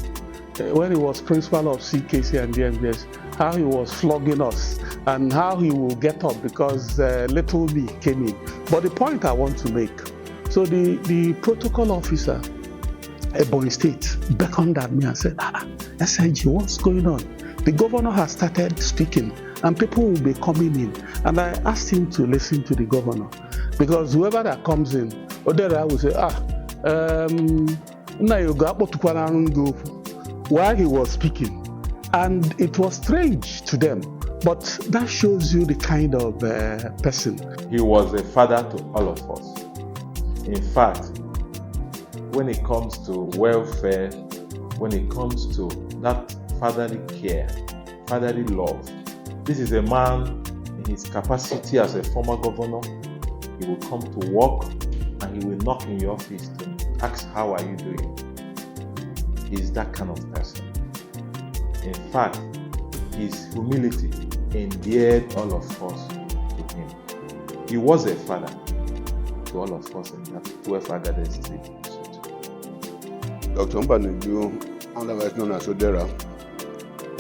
when he was principal of CKC and DMBS, how he was flogging us and how he will get up because little me came in. But the point I want to make, so the protocol officer Ebonyi State beckoned at me and said, SIG, what's going on? The governor has started speaking and people will be coming in. And I asked him to listen to the governor because whoever that comes in, Odera will say, while he was speaking. And it was strange to them. But that shows you the kind of person. He was a father to all of us. In fact, when it comes to welfare, when it comes to that fatherly care, fatherly love, this is a man in his capacity as a former governor. He will come to work and he will knock in your office to ask, how are you doing? He's that kind of person. In fact, his humility endeared all of us to him. He was a father to all of us in that 12 Agade Street. Dr. Mbadinuju, otherwise known as Odera,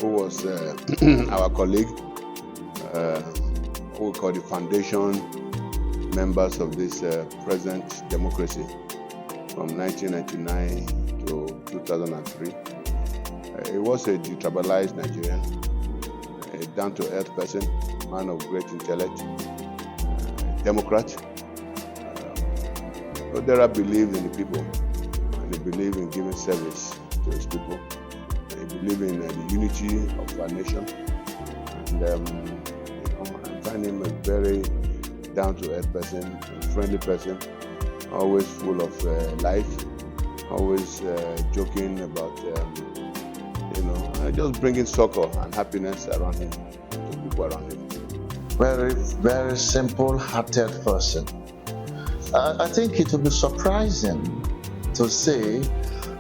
who was our colleague, who we call the foundation members of this present democracy from 1999 to 2003. He was a detribalized Nigerian, a down-to-earth person, man of great intellect, Democrat. Odera believed in the people. He believed in giving service to his people. He believed in the unity of our nation. And I find him a very down-to-earth person, a friendly person, always full of life, always joking about, just bringing succor and happiness around him, to people around him. Very, very simple-hearted person. I think it will be surprising to say,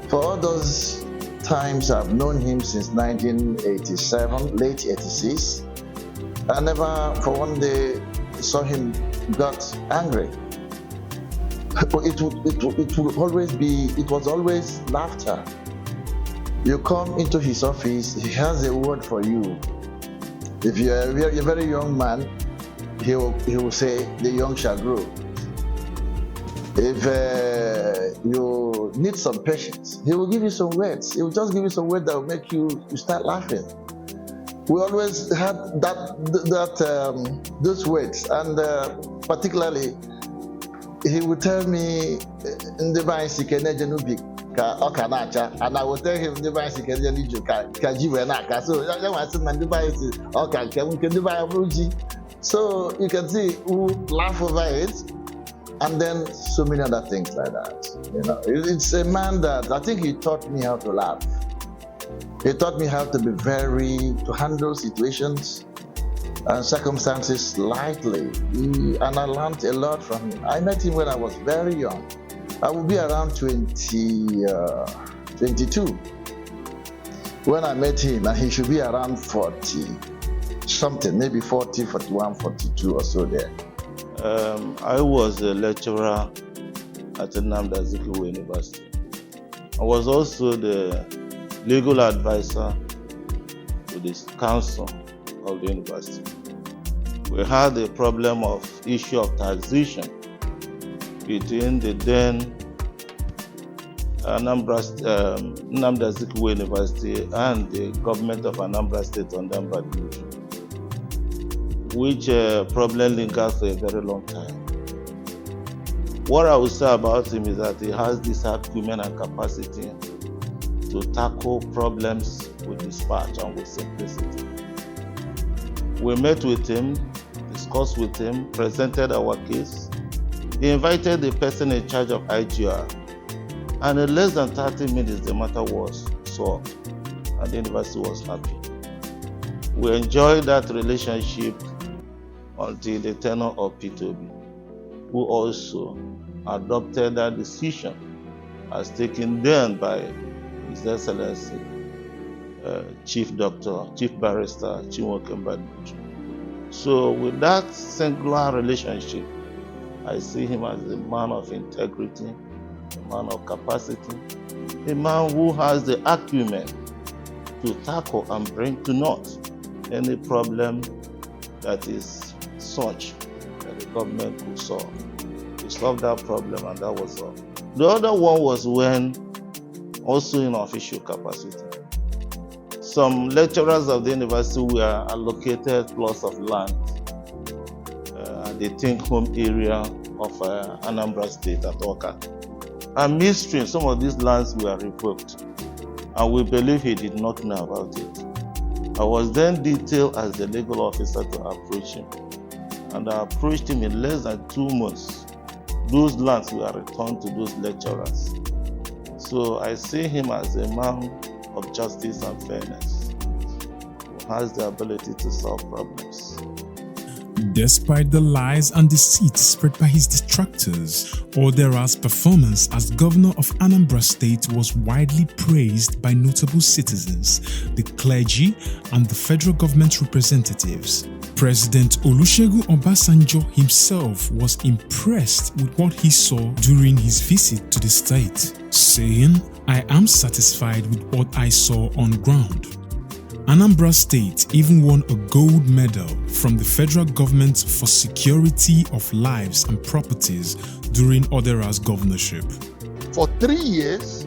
for all those times I've known him since 1987, late 86, I never for one day saw him got angry. It was always laughter. You come into his office, he has a word for you. If you're a very young man, he will say, the young shall grow. If you need some patience, he will give you some words. He will just give you some words that will make you start laughing. We always had those words, and particularly, he would tell me, and I would tell him, so you can see who laugh over it. And then so many other things like that. It's a man that I think he taught me how to laugh. He taught me how to be to handle situations and circumstances lightly. And I learned a lot from him. I met him when I was very young. I would be around 22 when I met him, and he should be around 40 something, maybe 40, 41, 42 or so there. I was a lecturer at Anambra State University. I was also the legal advisor to the council of the university. We had a problem of issue of taxation between the then Anambra State University and the government of Anambra State under Mbadinuju, which problem lingered for a very long time. What I would say about him is that he has this acumen and capacity to tackle problems with dispatch and with simplicity. We met with him, discussed with him, presented our case. He invited the person in charge of IGR, and in less than 30 minutes the matter was solved and the university was happy. We enjoyed that relationship until the tenure of P2B, who also adopted that decision as taken then by His Excellency Chief Barrister Chinwoke Mbadinuju. So with that singular relationship, I see him as a man of integrity, a man of capacity, a man who has the acumen to tackle and bring to naught any problem that is such that the government could solve. We solved that problem and that was all. The other one was when, also in official capacity, some lecturers of the university were allocated plots of land at the think home area of Anambra State at Oka. And midstream, some of these lands were revoked, and we believe he did not know about it. I was then detailed as the legal officer to approach him, and I approached him in less than 2 months. Those lands were returned to those lecturers. So I see him as a man of justice and fairness, who has the ability to solve problems. Despite the lies and deceit spread by his detractors, Odera's performance as governor of Anambra State was widely praised by notable citizens, the clergy, and the federal government representatives. President Olusegun Obasanjo himself was impressed with what he saw during his visit to the state, saying, "I am satisfied with what I saw on ground." Anambra State even won a gold medal from the federal government for security of lives and properties during Odera's governorship. For 3 years,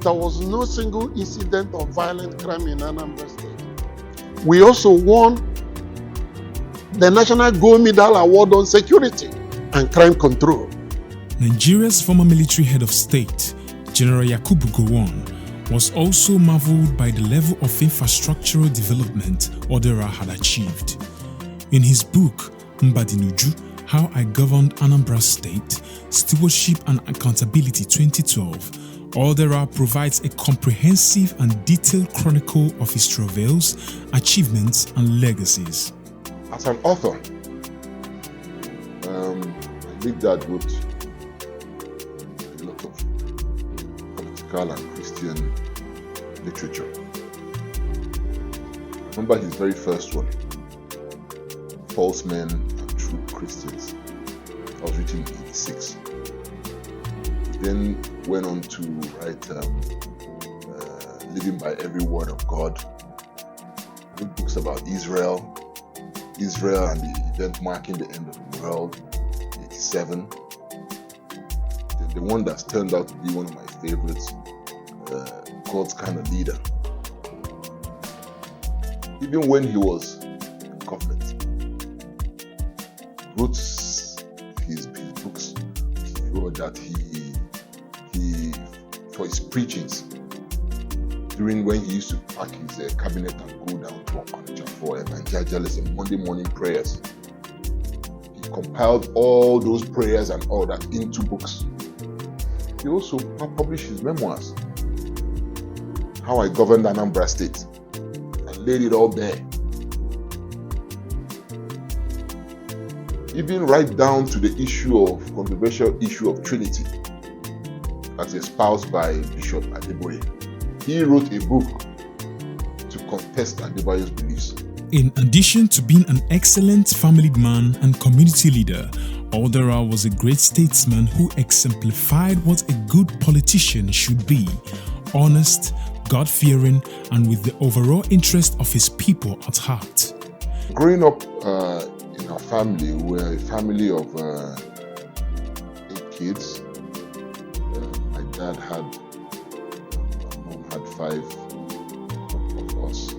there was no single incident of violent crime in Anambra State. We also won the National Gold Medal Award on Security and Crime Control. Nigeria's former military head of state, General Yakubu Gowon, was also marveled by the level of infrastructural development Odera had achieved. In his book, Mbadinuju, How I Governed Anambra State, Stewardship and Accountability 2012, Odera provides a comprehensive and detailed chronicle of his travails, achievements, and legacies. As an author, Big Dad wrote a lot of political and Christian literature. I remember his very first one, False Men and True Christians. That was written in 1986. He then went on to write Living by Every Word of God. He wrote books about Israel and the event marking the end of the world, 1987. The one that's turned out to be one of my favorites, God's Kind of Leader. Even when he was in government, he wrote his books that he for his preachings during when he used to pack his cabinet and go down to Onitsha for evangelism, Monday morning prayers. He compiled all those prayers and all that into books. He also published his memoirs, How I Governed Anambra State, and laid it all bare. Even right down to the controversial issue of Trinity, as espoused by Bishop Adeboye. He wrote a book to contest Adebayo's beliefs. In addition to being an excellent family man and community leader, Odera was a great statesman who exemplified what a good politician should be: honest, God-fearing, and with the overall interest of his people at heart. Growing up in our family, we're a family of 8 kids. My dad had, my mom had 5 of us.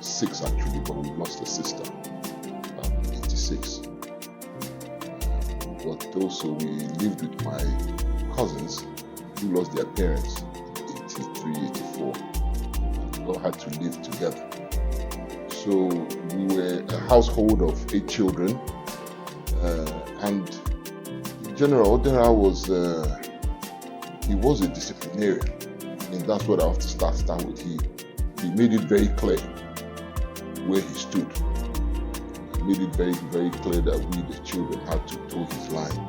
6 actually, but we lost a sister, 86. But also we lived with my cousins who lost their parents in 83, 84. And we all had to live together. So we were a household of 8 children, and General Odera was a disciplinarian, and that's what I have to start with. He made it very clear where he stood. He made it very, very clear that we, the children, had to toe his line.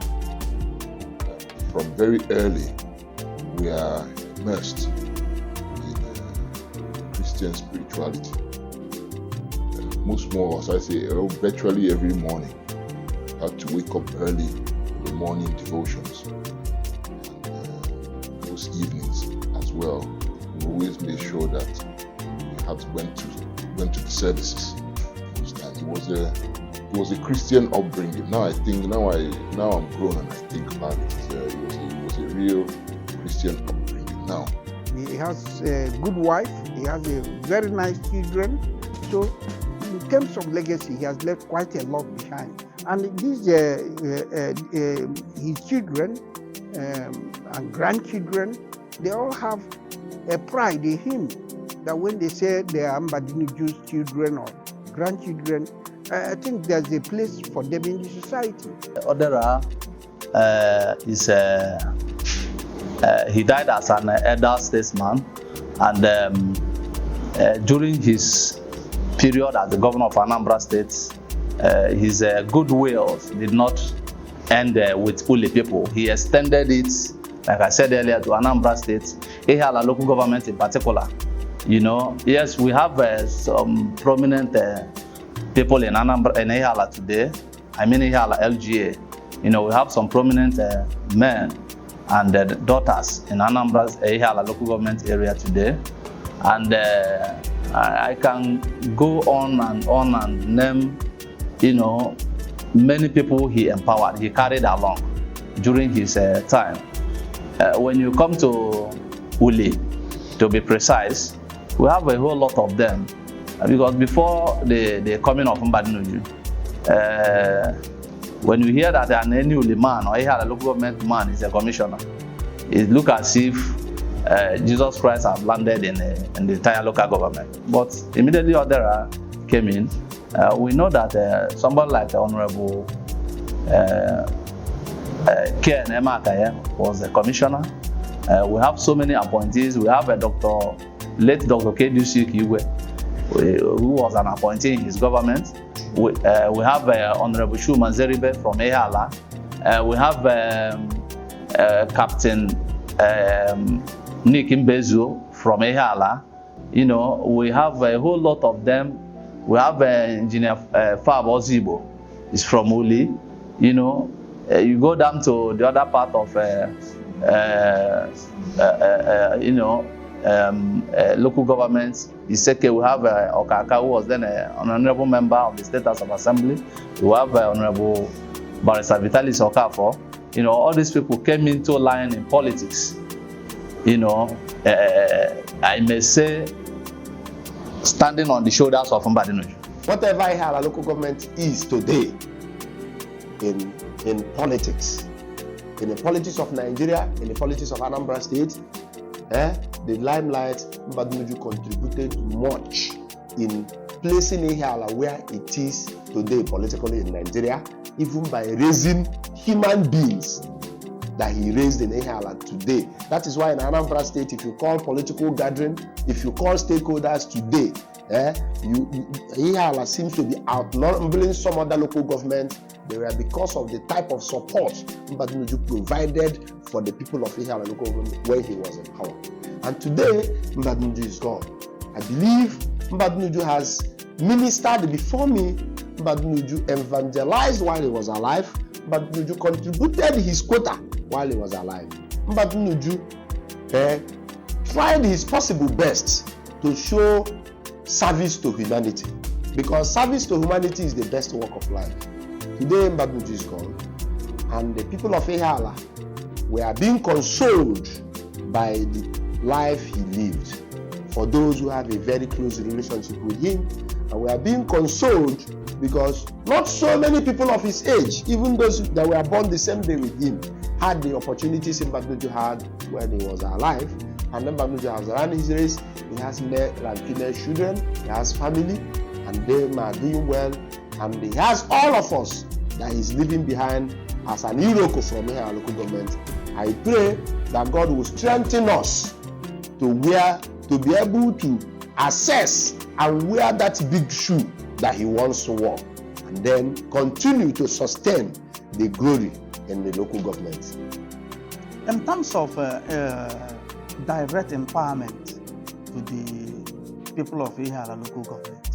From very early, we are immersed in Christian spirituality. Most more, as I say, virtually every morning, had to wake up early for the morning devotions. And those evenings as well, we always made sure that we had went to the services. And it was a Christian upbringing. Now I'm grown and I think about it. It was a real Christian upbringing. Now he has a good wife. He has a very nice children. So in terms of legacy, he has left quite a lot behind. And these his children and grandchildren, they all have a pride in him, that when they say they are Mbadinuju's children or grandchildren, I think there's a place for them in the society. Odera he died as an elder statesman, and during his period as the governor of Anambra State, his goodwill did not end with Uli people. He extended it, like I said earlier, to Anambra State, Ihiala local government in particular. You know, yes, we have some prominent people in Anambra and Ihiala today. I mean Ihiala LGA. You know, we have some prominent men and daughters in Anambra's Ihiala local government area today. And I can go on and name, you know, many people he empowered, he carried along during his time. When you come to Uli, to be precise, we have a whole lot of them, because before the coming of Mbadinuju, when you hear that an Uli man or a local government man is a commissioner, it looks as if Jesus Christ has landed in the entire local government. But immediately Odera came in, we know that somebody like Honorable Ken Emakaya was a commissioner. We have so many appointees. We have a late Dr. KDC Kiwe, who was an appointee in his government. We have Honorable Shuman Zeribe from Ihiala. We have Captain Nick Mbezu from Ihiala. You know, we have a whole lot of them. We have Engineer Fab Ozibo, is from Uli. You know, you go down to the other part of local governments. Iseke, we have Okaka, who was then an honorable member of the State House of Assembly. We have Honorable Barrister Vitalis Okafo. You know, all these people came into line in politics. You know, I may say, standing on the shoulders of Mbadinuju. Whatever Ihiala local government is today in politics, in the politics of Nigeria, in the politics of Anambra State, the limelight, Mbadinuju contributed much in placing Ihiala where it is today politically in Nigeria, even by raising human beings that he raised in Ihiala today. That is why in Anambra State, if you call political gathering, if you call stakeholders today, Ihiala seems to be outnumbering some other local government. They were because of the type of support Mbadinuju provided for the people of Ihiala local government when he was in power. And today, Mbadinuju is gone. I believe Mbadinuju has ministered before me. Mbadinuju evangelized while he was alive. Mbadinuju contributed his quota while he was alive. Mbadinuju tried his possible best to show service to humanity, because service to humanity is the best work of life. Today, Mbadinuju is gone, and the people of Ihiala were being consoled by the life he lived. For those who have a very close relationship with him, and we are being consoled because not so many people of his age, even those that were born the same day with him, had the opportunities Mbadinuju had when he was alive. And Mbadinuju has run his race. He has male and female children. He has family, and they are doing well. And he has all of us that he's leaving behind as an Iroko from here, local government. I pray that God will strengthen us to be able to assess and wear that big shoe that he wants to wear, and then continue to sustain the glory in the local government. In terms of direct empowerment to the people of Ihiala local government,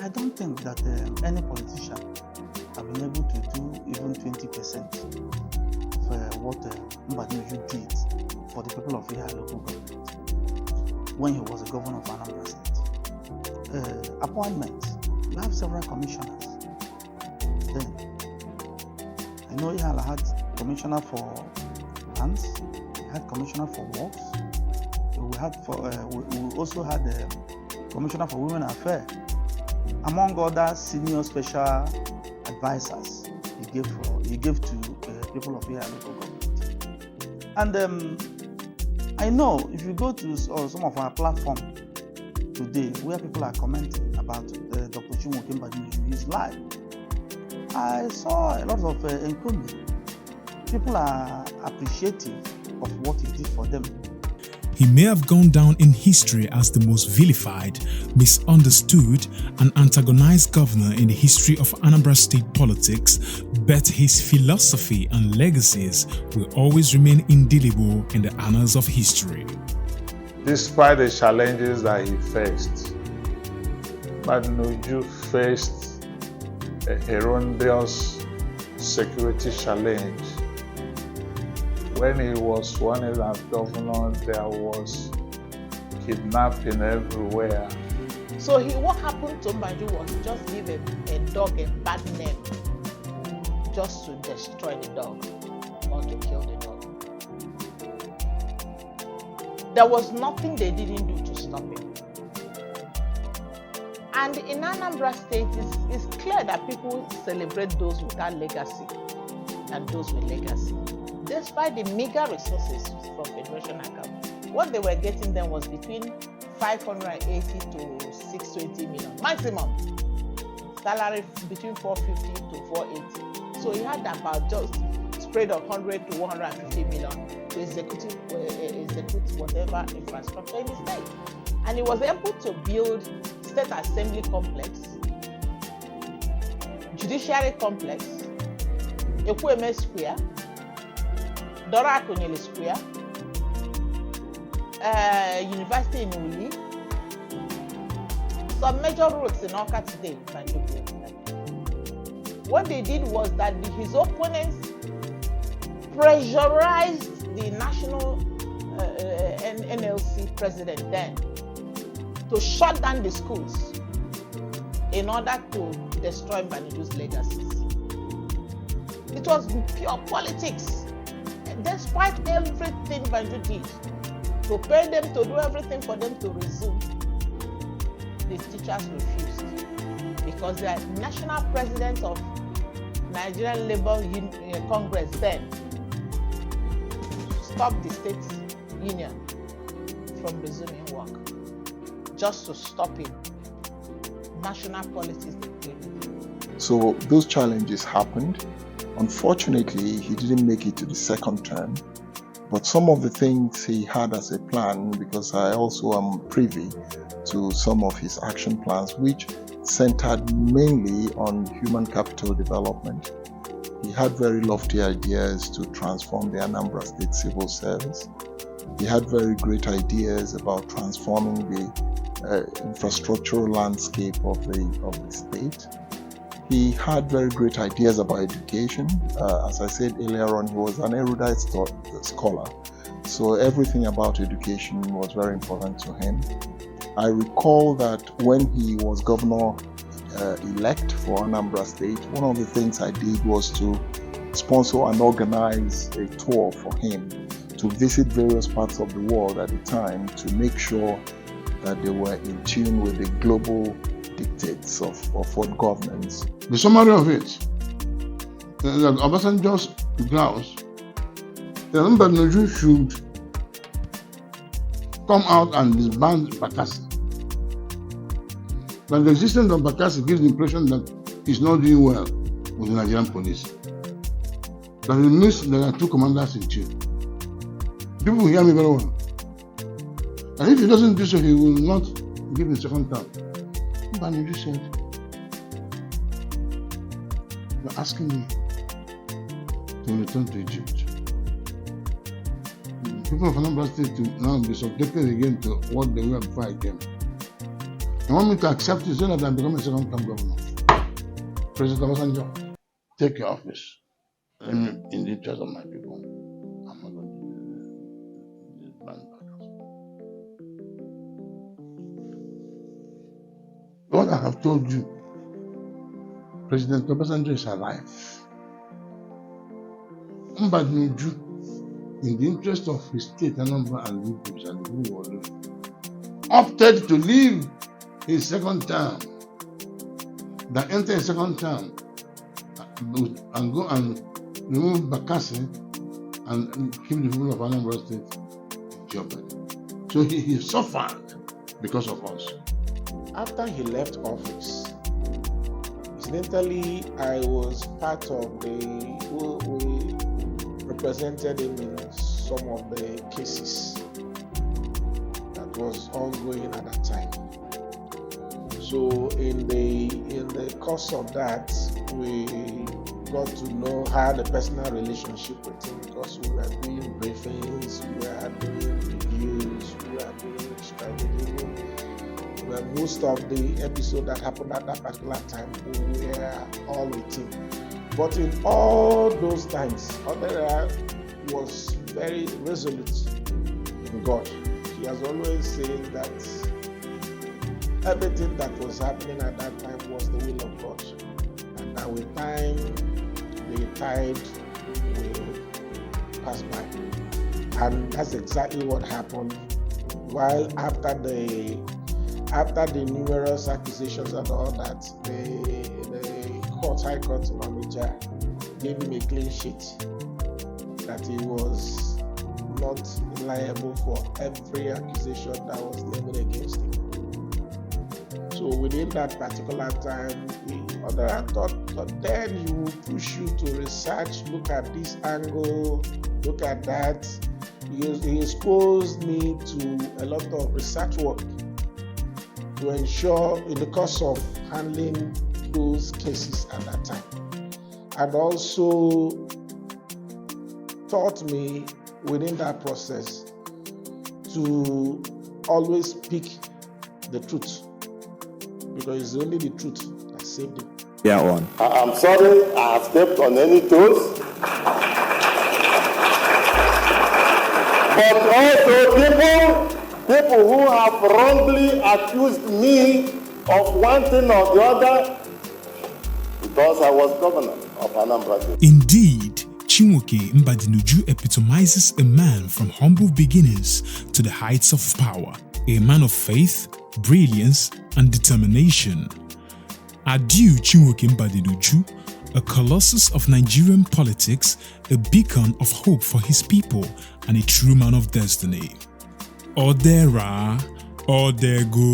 I don't think that any politician have been able to do even 20% of what Mbadinuju did for the people of Ihiala local government when he was a governor of Anambra State. Appointments, you have several commissioners. Then, I know Ihiala had commissioner for lands, we had commissioner for works, we also had a commissioner for women affairs, among other senior special advisors he gave to people of Ihiala local government. And I know if you go to some of our platforms today where people are commenting about Dr. Chinwoke Mbadinuju, his life, I saw a lot of encouragement. People are appreciative of what he did for them. He may have gone down in history as the most vilified, misunderstood, and antagonized governor in the history of Anambra State politics, but his philosophy and legacies will always remain indelible in the annals of history. Despite the challenges that he faced, Mbadinuju faced a horrendous security challenge. When he was running as governor, there was kidnapping everywhere. So what happened to Mbadinuju was just give a dog a bad name, just to destroy the dog or to kill the dog. There was nothing they didn't do to stop him. And in Anambra State, it's clear that people celebrate those without legacy and those with legacy. Despite the meager resources from Federation account, what they were getting then was between 580 to 620 million maximum. Salary between 450 to 480. So he had about just spread of 100 to 150 million to execute whatever infrastructure in the state. And he was able to build State Assembly Complex, Judiciary Complex, Ekweme Square, Dora Akunyele Square, University in Uli, some major roads in Awka today. What they did was that his opponents pressurized the national NLC president then to shut down the schools in order to destroy Mbadinuju's legacies. It was pure politics. Despite everything Mbadinuju did, to pay them to do everything for them to resume, the teachers refused because the national president of Nigerian Labour Congress then stopped the state union from resuming work just to stop him. National politics dictated. So those challenges happened. Unfortunately, he didn't make it to the second term. But some of the things he had as a plan, because I also am privy to some of his action plans, which centered mainly on human capital development. He had very lofty ideas to transform the Anambra State civil service. He had very great ideas about transforming the infrastructural landscape of the state. He had very great ideas about education. As I said earlier on, he was an erudite scholar. So everything about education was very important to him. I recall that when he was governor-elect for Anambra State, one of the things I did was to sponsor and organize a tour for him to visit various parts of the world at the time to make sure that they were in tune with the global dictates of world governance. The summary of it is that Obasanjo's grounds, the Mbadinuju should come out and disband Bakassi. But the existence of Bakassi gives the impression that he's not doing well with the Nigerian police. That it means there are two commanders in chief. People hear me very well. And if he doesn't do so, he will not give him second term. Mbadinuju said, "You're asking me to return to Egypt. People of Anambra State to now be subjected again to what they were before I came. They want me to accept it so that I become a second term governor. President Obasanjo, take your office in the interest of my people. I'm not going to do this plan back." What I have told you, President Obasanjo is alive. Mbadinuju, in the interest of his state, Anambra and Ukptv and the whole world, opted to leave his second term, that enter his second term, and go and remove Bakassi and keep the people of Anambra State in jeopardy. So he suffered because of us. After he left office, incidentally, I was part of we represented him in some of the cases that was ongoing at that time. So in the course of that, we got to know, had a personal relationship with him because we were doing briefings, we were doing reviews, we were doing strategy. Well, most of the episodes that happened at that particular time, we were all with him. But in all those times, Odera was very resolute in God. He has always said that everything that was happening at that time was the will of God. And that with time, the tide will pass by. And that's exactly what happened. While after the numerous accusations and all that, the High Court in Onitsha gave him a clean sheet that he was not liable for every accusation that was leveled against him. So within that particular time, Odera thought then he will push you to research, look at this angle, look at that. He exposed me to a lot of research work to ensure in the course of handling those cases at that time. And also taught me within that process to always speak the truth, because it's only the truth that saved him. Yeah, on. I'm sorry I have stepped on any toes. But also people who have wrongly accused me of one thing or the other, because I was governor of Anambra State. Indeed, Chinwoke Mbadinuju epitomizes a man from humble beginnings to the heights of power, a man of faith, brilliance, and determination. Adieu Chinwoke Mbadinuju, a colossus of Nigerian politics, a beacon of hope for his people, and a true man of destiny. Odera, Odego.